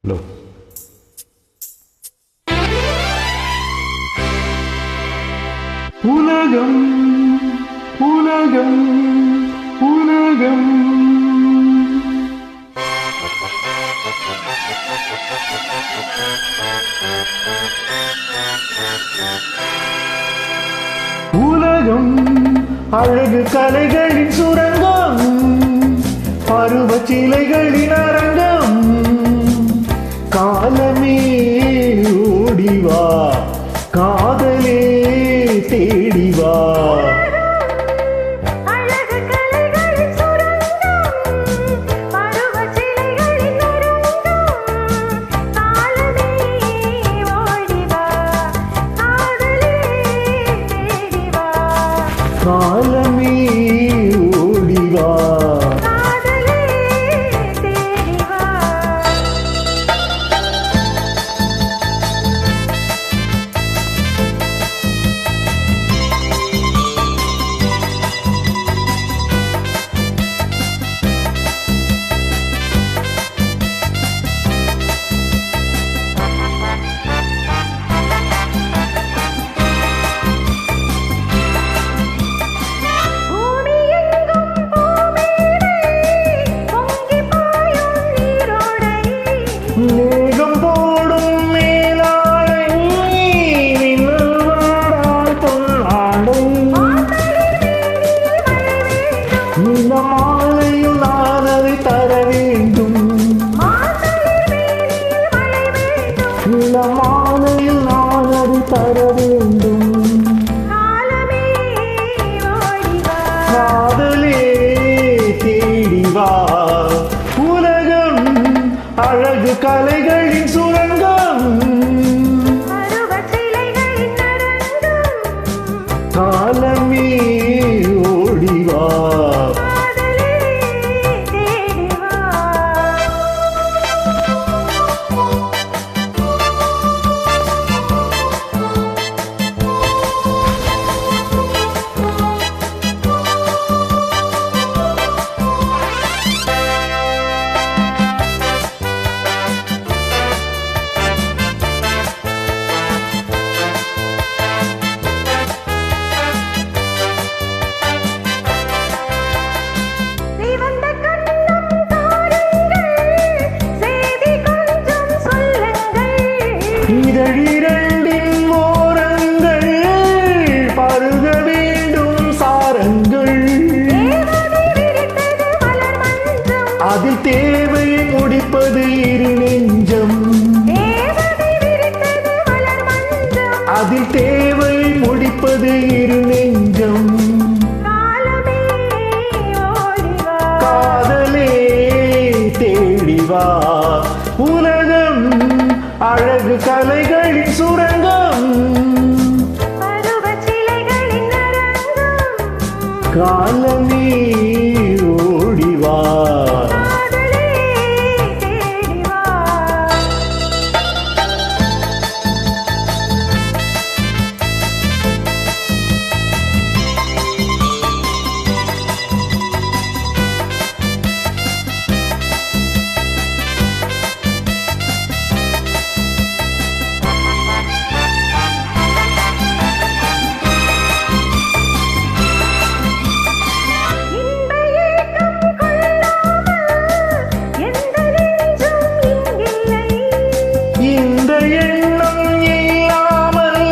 Low உலகம் உலகம் உலகம் உலகம் அழகு கலைகளின் சுரங்கம், பருவ சிலைகளின் அரங்கம். காலமே ஓடிவா, காதலே தேடிவா. காலமே ஓடிவா. மேகம் போடும் மேலாடை, நிழல்வாடாய் பொன்னாடை. இந்த மாலையும் நான் அதை தர வேண்டும். இந்த மாலையும் நான் அதை தர வேண்டும். காதலே தேடிவா. உலகம் அழகு கலைகளின் சுரங்கம், காலமே ஓடிவா. இதழிரண்டின் ஓரங்கள் பருக வேண்டும் சாரங்கள். அதில் தேவையை முடிப்பது இரு நெஞ்சம். அதில் தேவையை முடிப்பது இரு நெஞ்சம். காதலே தேடிவா. உலகம் அழகு கலைகளின் சுரங்கம், காலமே ஓடிவா. இந்த எண்ணம் இல்லாமல்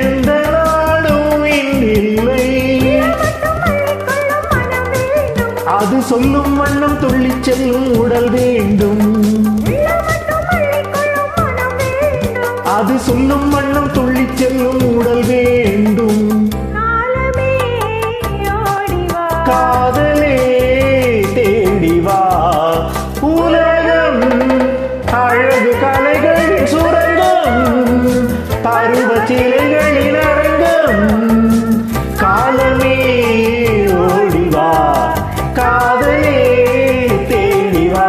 எந்த நாடும் இல்லை. அது சொல்லும் வண்ணம் துள்ளிச் செல்லும் உடல் வேண்டும். அது சொல்லும் வண்ணம் துள்ளிச் செல்லும் உடல் வேண்டும். காதலே தேடிவா. உலகம் அழகு கலைகளின் சுரங்கம், பருவ சிலைகளின் அரங்கம். காலமே ஓடிவா. காதலே தேடிவா.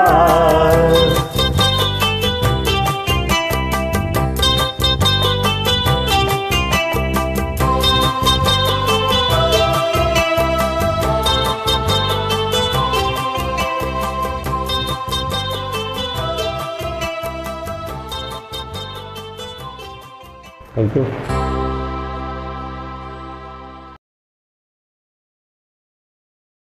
தேங்க்யூ.